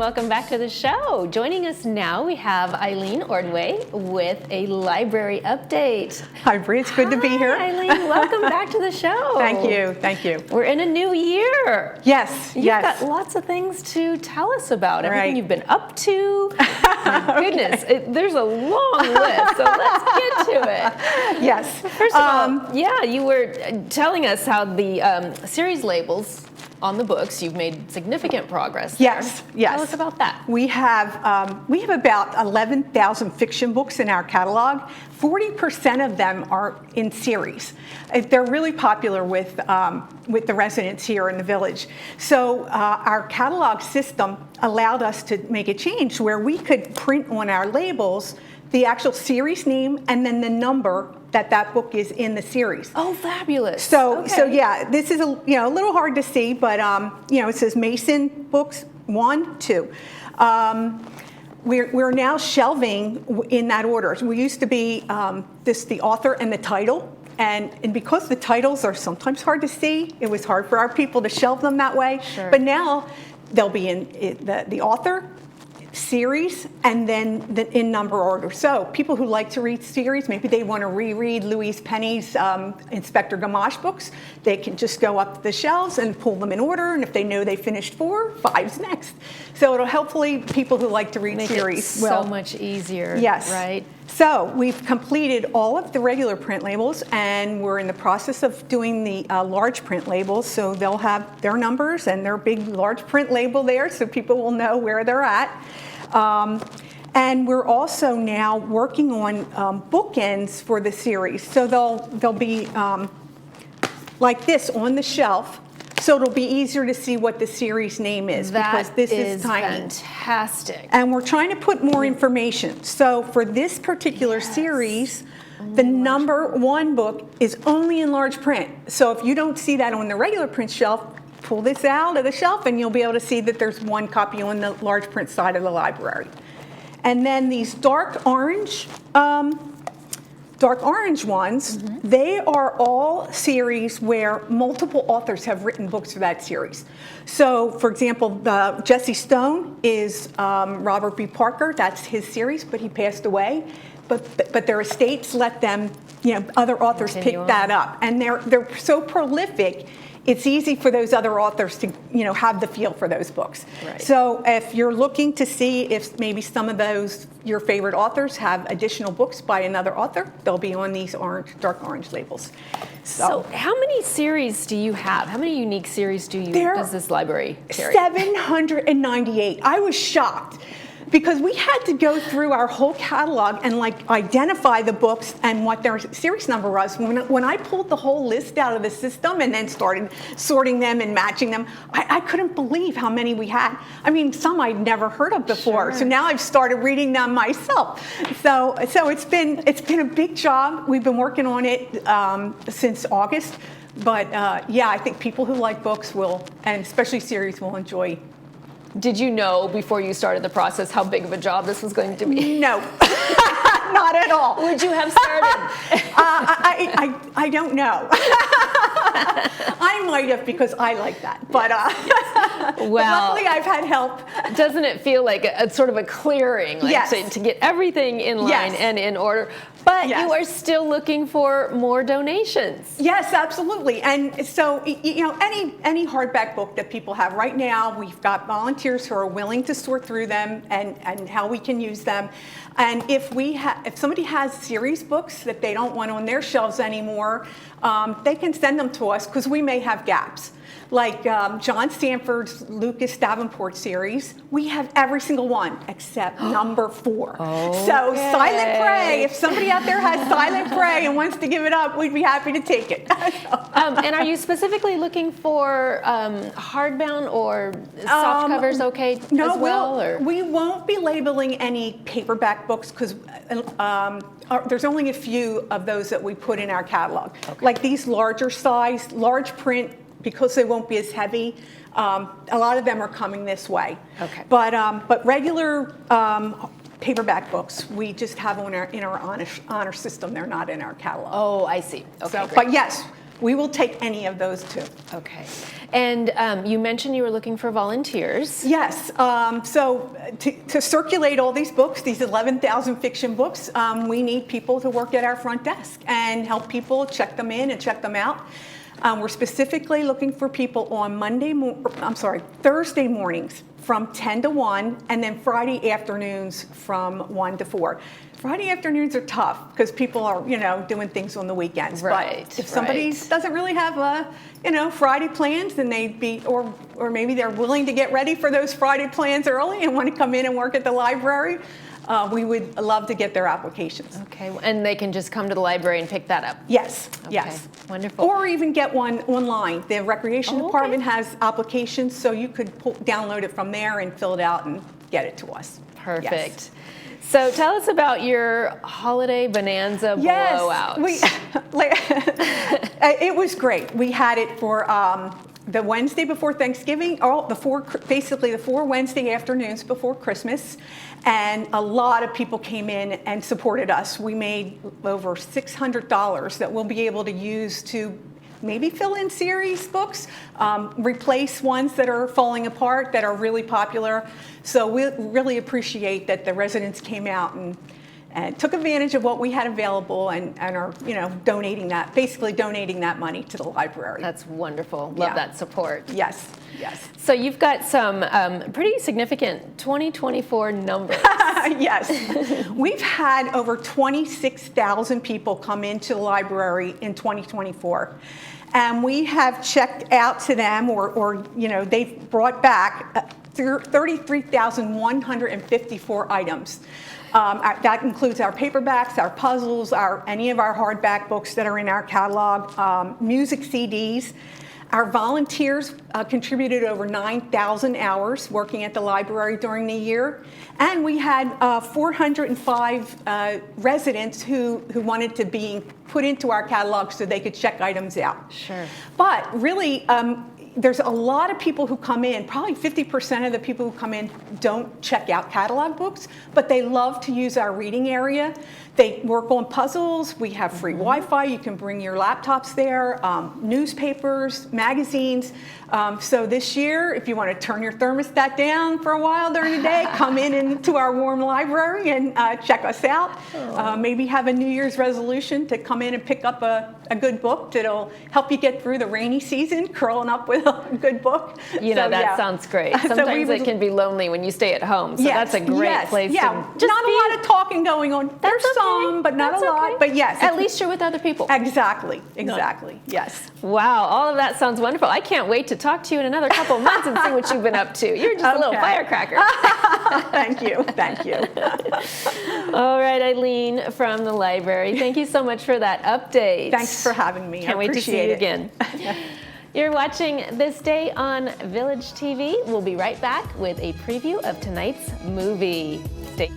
welcome back to the show. Joining us now, we have Eileen Ordway with a library update. Hi, Bree. It's good to be here. Eileen, welcome back to the show. Thank you. Thank you. We're in a new year. Yes. You've got lots of things to tell us about. Everything you've been up to. My goodness, there's a long list, so let's get to it. Yes. First of all, you were telling us how the series labels on the books, you've made significant progress there. Yes. Tell us about that. We have about 11,000 fiction books in our catalog. 40% of them are in series. They're really popular with the residents here in the village. So our catalog system allowed us to make a change where we could print on our labels the actual series name and then the number that book is in the series. Oh, fabulous. So yeah, this is a little hard to see, but it says Mason Books 1, 2. We're now shelving in that order. We used to be the author and the title, and because the titles are sometimes hard to see, it was hard for our people to shelve them that way. Sure. But now they'll be in the author, series, and then in number order. So people who like to read series, maybe they want to reread Louise Penny's Inspector Gamache books, they can just go up the shelves and pull them in order, and if they know they finished 4, 5's next. So it'll hopefully people who like to read series so much easier. Yes. Right? So we've completed all of the regular print labels, and we're in the process of doing the large print labels, so they'll have their numbers and their big large print label there so people will know where they're at. And we're also now working on bookends for the series. So they'll be like this on the shelf, so it'll be easier to see what the series name is because this is tiny. Fantastic. And we're trying to put more information. So for this particular series, the number 1 book is only in large print. So if you don't see that on the regular print shelf, pull this out of the shelf and you'll be able to see that there's 1 copy on the large print side of the library. And then these dark orange ones, they are all series where multiple authors have written books for that series. So, for example, Jesse Stone is Robert B. Parker. That's his series, but he passed away. But their estates let them, other authors pick that up, and they're so prolific. It's easy for those other authors to, have the feel for those books. Right. So if you're looking to see if maybe some of your favorite authors have additional books by another author, they'll be on these dark orange labels. So how many series do you have? How many unique series does this library carry? 798. I was shocked, because we had to go through our whole catalog and identify the books and what their series number was. When I pulled the whole list out of the system and then started sorting them and matching them, I couldn't believe how many we had. I mean, some I'd never heard of before. Sure. So now I've started reading them myself. So it's been a big job. We've been working on it since August. But I think people who like books will, and especially series, will enjoy. Did you know before you started the process how big of a job this was going to be? No, not at all. Would you have started? I don't know. I might have, because I like that. But, well, but luckily I've had help. Doesn't it feel like a sort of a clearing, to get everything in line and in order? But you are still looking for more donations. Yes, absolutely. And so, any hardback book that people have right now, we've got volunteers who are willing to sort through them and how we can use them. And if somebody has series books that they don't want on their shelves anymore, they can send them to us because we may have gaps. Like John Stanford's Lucas Davenport series, we have every single one except number 4. Okay. So Silent Prey, if somebody out there has Silent Prey and wants to give it up, we'd be happy to take it. And are you specifically looking for hardbound or soft covers as well? Or? We won't be labeling any paperback books because there's only a few of those that we put in our catalog. Okay. Like these larger size, large print, because they won't be as heavy, a lot of them are coming this way. Okay. But regular paperback books we just have in our honor system. They're not in our catalog. Oh, I see. Okay. So, but yes, we will take any of those too. Okay. And you mentioned you were looking for volunteers. Yes. So to circulate all these books, these 11,000 fiction books, we need people to work at our front desk and help people check them in and check them out. We're specifically looking for people on Thursday mornings from 10 to 1, and then Friday afternoons from 1 to 4. Friday afternoons are tough because people are, doing things on the weekends. Right. But if somebody doesn't really have Friday plans, then they'd be, or maybe they're willing to get ready for those Friday plans early and want to come in and work at the library, we would love to get their applications. Okay, and they can just come to the library and pick that up? Yes, okay. Yes. Wonderful. Or even get one online. The Recreation Department has applications, so you could download it from there and fill it out and get it to us. Perfect. Yes. So tell us about your holiday bonanza blowout. It was great. We had it for the Wednesday before Thanksgiving, basically the 4 Wednesday afternoons before Christmas, and a lot of people came in and supported us. We made over $600 that we'll be able to use to maybe fill in series books, replace ones that are falling apart, that are really popular. So we really appreciate that the residents came out and took advantage of what we had available and are donating that money to the library. That's wonderful. Love that support. Yes, yes. So you've got some pretty significant 2024 numbers. Yes. We've had over 26,000 people come into the library in 2024. And we have checked out to them, or they've brought back 33,154 items. That includes our paperbacks, our puzzles, any of our hardback books that are in our catalog, music CDs. Our volunteers contributed over 9,000 hours working at the library during the year. And we had 405 residents who wanted to be put into our catalog so they could check items out. Sure. But really, there's a lot of people who come in, probably 50% of the people who come in don't check out catalog books, but they love to use our reading area. They work on puzzles. We have free Wi-Fi. You can bring your laptops there, newspapers, magazines. So this year, if you want to turn your thermostat down for a while during the day, come into our warm library and check us out. Maybe have a New Year's resolution to come in and pick up a good book that'll help you get through the rainy season, curling up with a good book. That sounds great. Sometimes it can be lonely when you stay at home, so that's a great place to just not a lot of talking going on. There's some, but not a lot. But yes. At least you're with other people. Exactly. Yes. Wow, all of that sounds wonderful. I can't wait to talk to you in another couple of months and see what you've been up to. You're just a little firecracker. Thank you. All right, Eileen from the library, thank you so much for that update. Thanks for having me. Can't wait to see you again. You're watching This Day on Village TV. We'll be right back with a preview of tonight's movie. Stay